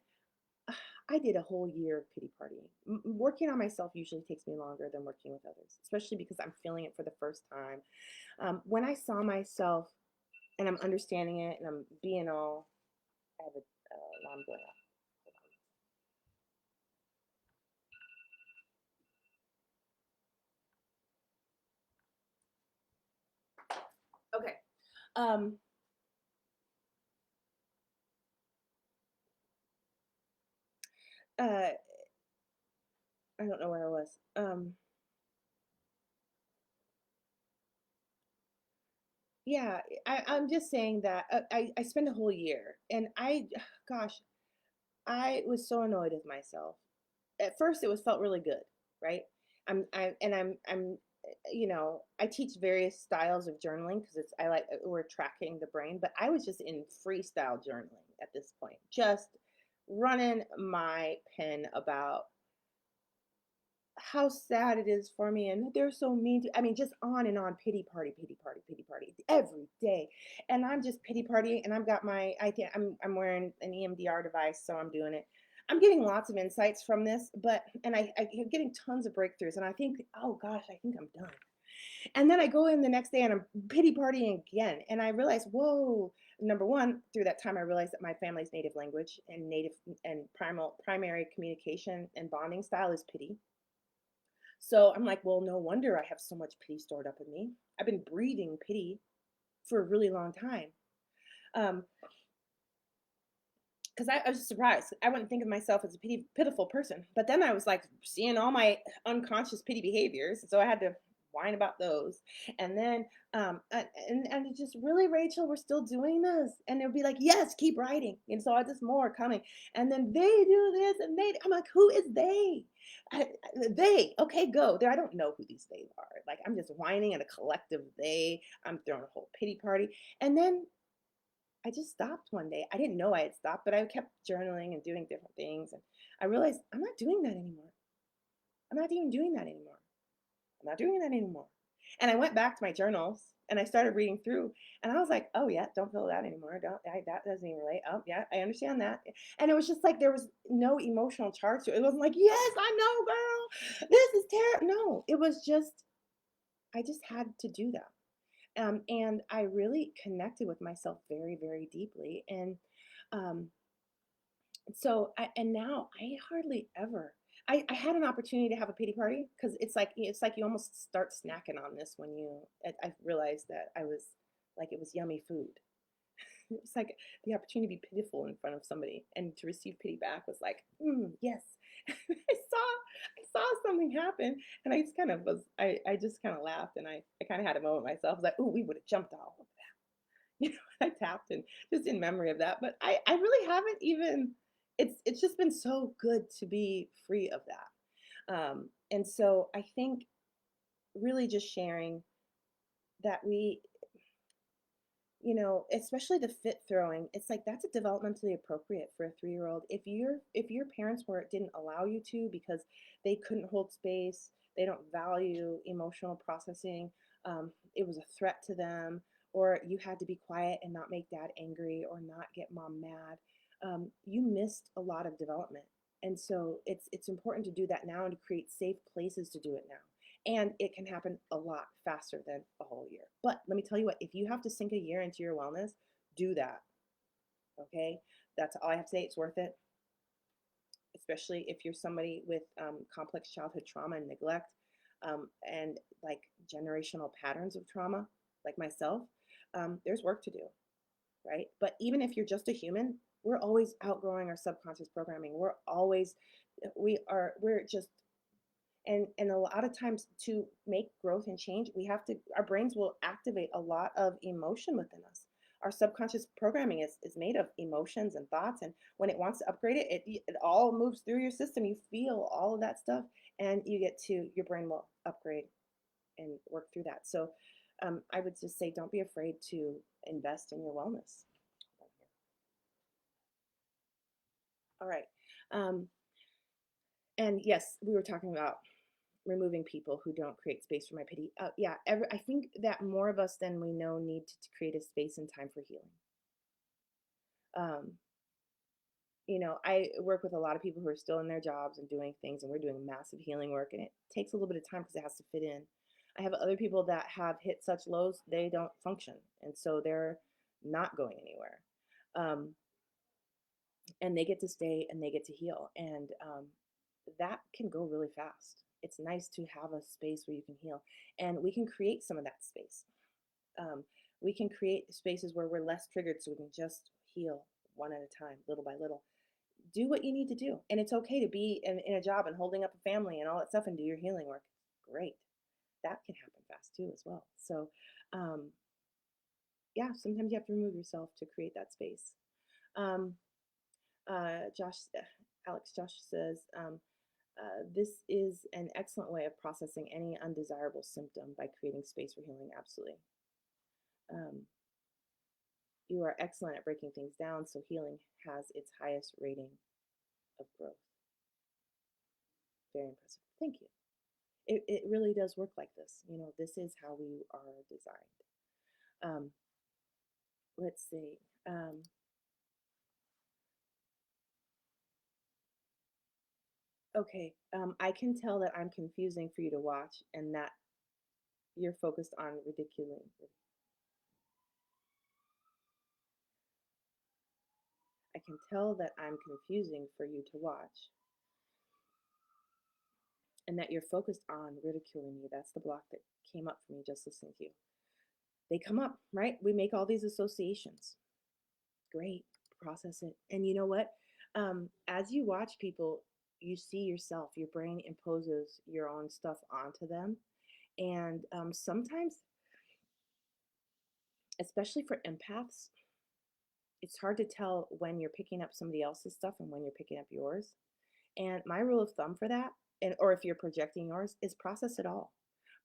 Speaker 1: I did a whole year of pity partying. Working on myself usually takes me longer than working with others, especially because I'm feeling it for the first time. When I saw myself and I'm understanding it and I'm being all, I have a alarm going off. Okay. Um, uh, I don't know where I was. Yeah, I'm just saying that I spent a whole year and gosh, I was so annoyed with myself. At first, it was felt really good, right? I'm I teach various styles of journaling because I like we're tracking the brain, but I was just in freestyle journaling at this point, just running my pen about how sad it is for me and they're so mean to, I mean, just on and on, pity party, pity party, pity party every day. And I'm just pity partying and I've got my, I think I'm wearing an EMDR device, so I'm doing it. I'm getting lots of insights from this, but and I'm getting tons of breakthroughs and I think, oh gosh, I think I'm done. And then I go in the next day and I'm pity partying again and I realize, whoa, number one, through that time I realized that my family's native language and native and primary communication and bonding style is pity. So I'm like, well, no wonder I have so much pity stored up in me. I've been breathing pity for a really long time. Um, because I was surprised. I wouldn't think of myself as a pitiful person. But then I was like seeing all my unconscious pity behaviors. So I had to whine about those. And then, and it just really, Rachel, we're still doing this. And they'll be like, yes, keep writing. And so I just more coming. And then they do this and I'm like, who is they? They, okay, go there. I don't know who these they are. Like I'm just whining at a collective they. I'm throwing a whole pity party. And then I just stopped one day. I didn't know I had stopped, but I kept journaling and doing different things. And I realized I'm not doing that anymore. I'm not even doing that anymore. I'm not doing that anymore. And I went back to my journals and I started reading through and I was like, oh yeah, don't feel that anymore. That doesn't even relate. Oh yeah, I understand that. And it was just like there was no emotional charge to it. It wasn't like, yes, I know, girl. This is terrible. No, it was just I just had to do that. And I really connected with myself very, very deeply. And um, and now I hardly ever. I had an opportunity to have a pity party because it's like you almost start snacking on this when I realized that I was like it was yummy food. It was like the opportunity to be pitiful in front of somebody and to receive pity back was like, yes. I saw something happen and I just kind of laughed and I kind of had a moment myself. I was like, oh, we would have jumped all over that. You know, I tapped and just in memory of that. But I really haven't even it's just been so good to be free of that. And so I think really just sharing that especially the fit throwing, it's like that's a developmentally appropriate for a 3-year-old. If your parents didn't allow you to because they couldn't hold space, they don't value emotional processing, it was a threat to them, or you had to be quiet and not make dad angry or not get mom mad, you missed a lot of development. And so it's important to do that now and to create safe places to do it now. And it can happen a lot faster than a whole year. But let me tell you what, if you have to sink a year into your wellness, do that. Okay. That's all I have to say. It's worth it, especially if you're somebody with complex childhood trauma and neglect and like generational patterns of trauma, like myself. There's work to do, right? But even if you're just a human, we're always outgrowing our subconscious programming. We're just And a lot of times to make growth and change, we have to, our brains will activate a lot of emotion within us. Our subconscious programming is made of emotions and thoughts, and when it wants to upgrade it, it all moves through your system. You feel all of that stuff, and you get to, your brain will upgrade and work through that. So I would just say, don't be afraid to invest in your wellness. All right. Um, and yes, we were talking about removing people who don't create space for my pity. Yeah, I think that more of us than we know need to create a space and time for healing. Um, I work with a lot of people who are still in their jobs and doing things, and we're doing massive healing work, and it takes a little bit of time because it has to fit in. I have other people that have hit such lows, they don't function, and so they're not going anywhere. Um, and they get to stay and they get to heal. And that can go really fast. It's nice to have a space where you can heal, and we can create some of that space. Um, we can create spaces where we're less triggered so we can just heal one at a time, little by little. Do what you need to do. And it's okay to be in a job and holding up a family and all that stuff and do your healing work. Great. That can happen fast too, as well. So, um, yeah, sometimes you have to remove yourself to create that space. Um, Josh says, this is an excellent way of processing any undesirable symptom by creating space for healing. Absolutely. Um, you are excellent at breaking things down, so healing has its highest rating of growth. Very impressive. Thank you. It really does work like this. This is how we are designed. Um, let's see. Okay. I can tell that I'm confusing for you to watch and that you're focused on ridiculing. I can tell that I'm confusing for you to watch and that you're focused on ridiculing me. That's the block that came up for me just listening to you. They come up, right? We make all these associations. Great, process it. And you know what? As you watch people, you see yourself. Your brain imposes your own stuff onto them. And sometimes, especially for empaths, it's hard to tell when you're picking up somebody else's stuff and when you're picking up yours. And my rule of thumb for that, or if you're projecting yours, is process it all.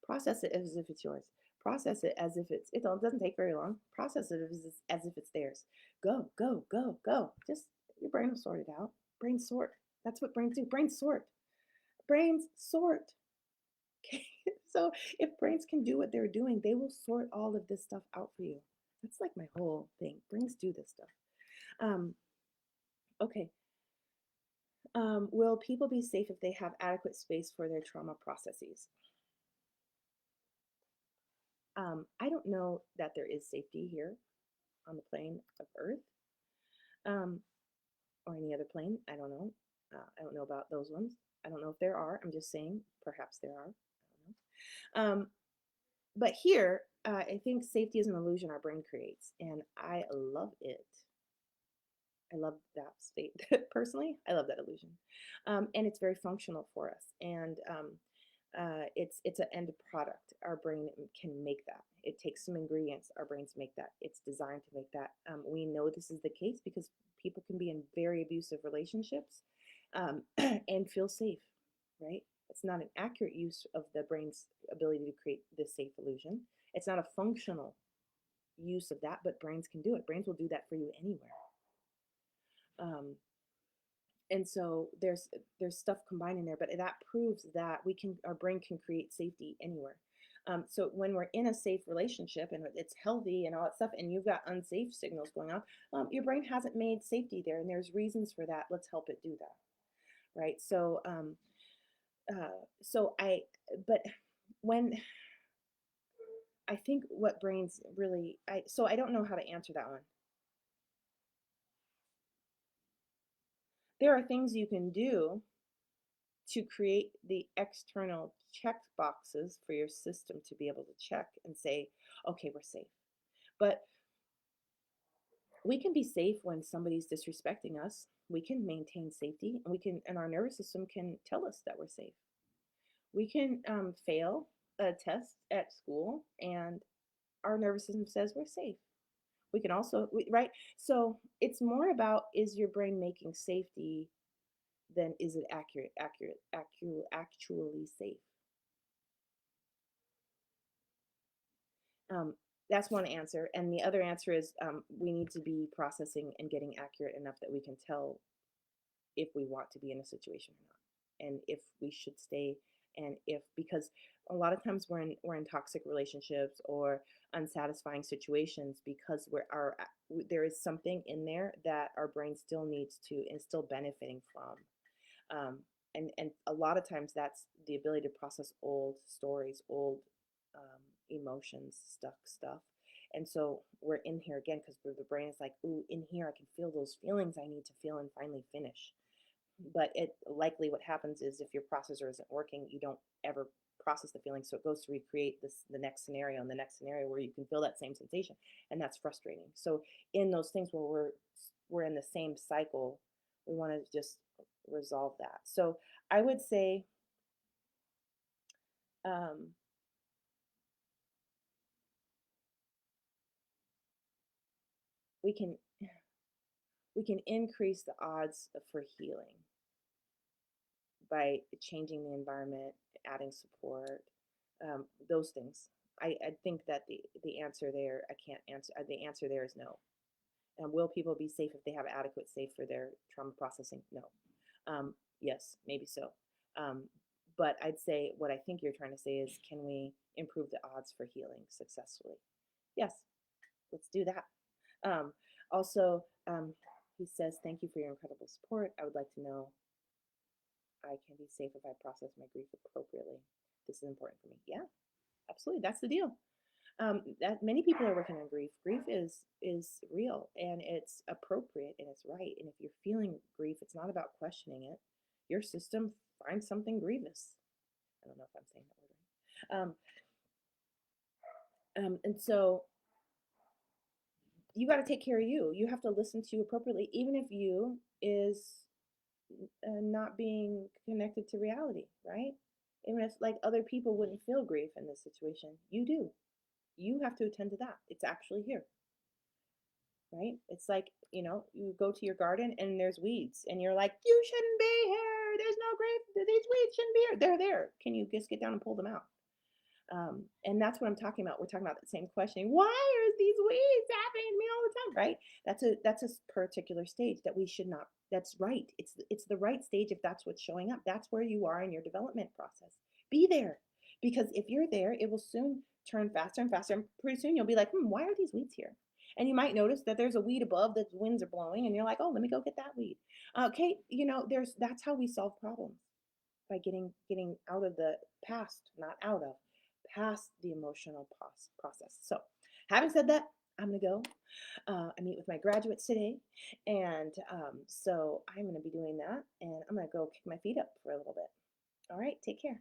Speaker 1: Process it as if it's yours. Process it as if it doesn't take very long. Process it as if it's theirs. Go, go, go, go. Just your brain will sort it out. Brains sort. That's what brains do. Brains sort. Brains sort. Okay. So if brains can do what they're doing, they will sort all of this stuff out for you. That's like my whole thing. Brains do this stuff. Um, okay. Will people be safe if they have adequate space for their trauma processes? I don't know that there is safety here on the plane of Earth, um, or any other plane. I don't know. I don't know about those ones. I don't know if there are. I'm just saying, perhaps there are. I don't know. But here, I think safety is an illusion our brain creates, and I love it. I love that state personally. I love that illusion, and it's very functional for us. And it's an end product. Our brain can make that. It takes some ingredients. Our brains make that. It's designed to make that. We know this is the case because people can be in very abusive relationships and feel safe, right? It's not an accurate use of the brain's ability to create this safe illusion. It's not a functional use of that, but brains can do it. Brains will do that for you anywhere. Um, and so there's stuff combined in there, but that proves that our brain can create safety anywhere. So when we're in a safe relationship and it's healthy and all that stuff, and you've got unsafe signals going on, your brain hasn't made safety there, and there's reasons for that. Let's help it do that, right? But when I think what brains really, I don't know how to answer that one. There are things you can do to create the external check boxes for your system to be able to check and say, okay, we're safe. But we can be safe when somebody's disrespecting us. We can maintain safety, and and our nervous system can tell us that we're safe. We can fail a test at school and our nervous system says we're safe. We can also, right? So it's more about, is your brain making safety than is it actually safe? Um, that's one answer. And the other answer is we need to be processing and getting accurate enough that we can tell if we want to be in a situation or not, and if we should stay, and if, because a lot of times we're in toxic relationships or unsatisfying situations because there is something in there that our brain still needs to and still benefiting from. And a lot of times that's the ability to process old stories, old emotions, stuff. And so we're in here again because the brain is like, ooh, in here I can feel those feelings I need to feel and finally finish. But it likely what happens is if your processor isn't working, you don't ever process the feeling, so it goes to recreate the next scenario and the next scenario where you can feel that same sensation, and that's frustrating. So in those things where we're in the same cycle, we want to just resolve that. So I would say um, we can we can increase the odds for healing by changing the environment, adding support, those things. I think that the answer there, I can't answer. The answer there is no. And will people be safe if they have adequate safe for their trauma processing? No. Yes, maybe so. Um, but I'd say what I think you're trying to say is, can we improve the odds for healing successfully? Yes, let's do that. Um, also, he says, thank you for your incredible support. I would like to know I can be safe if I process my grief appropriately. This is important for me. Yeah, absolutely. That's the deal. That many people are working on grief. Grief is real and it's appropriate and it's right. And if you're feeling grief, it's not about questioning it. Your system finds something grievous. I don't know if I'm saying that word right. And so you got to take care of you. You have to listen to you appropriately, even if you is not being connected to reality, right? Even if like other people wouldn't feel grief in this situation, you do. You have to attend to that. It's actually here, right? It's like, you go to your garden and there's weeds and you're like, you shouldn't be here. There's no grief. These weeds shouldn't be here. They're there. Can you just get down and pull them out? And that's what I'm talking about. We're talking about the same question. Why are these weeds happening to me all the time? Right? That's a particular stage that we should not. That's right. It's the right stage if that's what's showing up. That's where you are in your development process. Be there, because if you're there, it will soon turn faster and faster, and pretty soon you'll be like, why are these weeds here? And you might notice that there's a weed above that the winds are blowing, and you're like, oh, let me go get that weed. Okay, that's how we solve problems, by getting out of the past, not out of, past the emotional process. So, having said that, I'm gonna go. I meet with my graduates today, and so I'm gonna be doing that, and I'm gonna go kick my feet up for a little bit. All right, take care.